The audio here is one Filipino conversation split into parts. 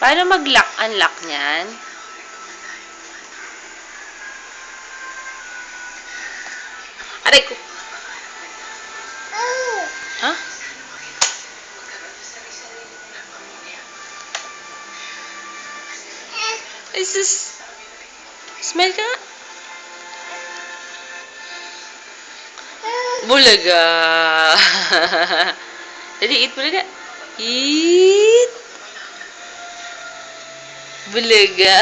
Paano mag-lock, unlock niyan? Aray ko. Ha? Ay, sus. Smell ka? Bulaga. Dali, eat bulaga. Eat. Bulaga.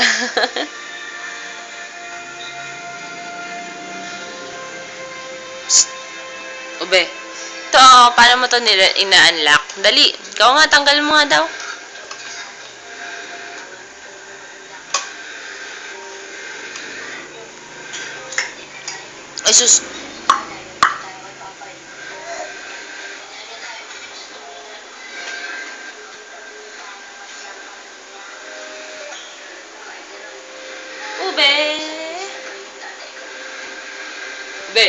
Psst. Ube. Ito, paano mo ito ina-unlock? Dali. Ikaw nga, tanggal mo nga daw. Ay, sus. Ube. Ube.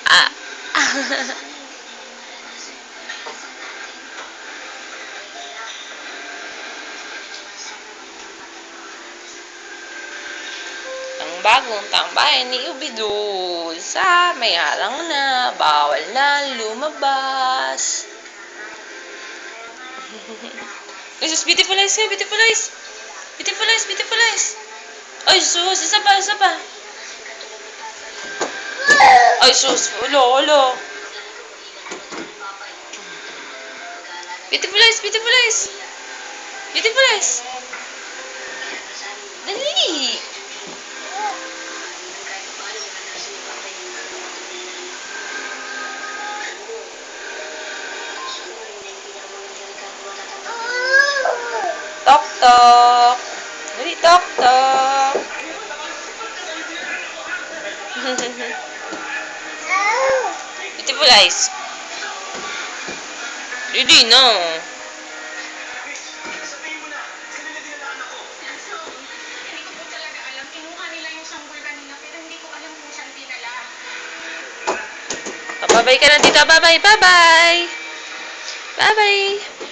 Ah. Ang bagong tambayan ni Ubidul sa may harang na, bawal na lumabas. This is beautiful eyes, beautiful eyes. Beautiful eyes, beautiful eyes. Ay, sus, isa pa, isa pa. Ay, sus, ulo, ulo. Beautiful eyes, beautiful eyes. Beautiful eyes. Dali. Tok, tok. Dali, tok, tok. Beautiful eyes. Dali na. Babay ka na dito. Bye-bye. Bye-bye. Bye-bye.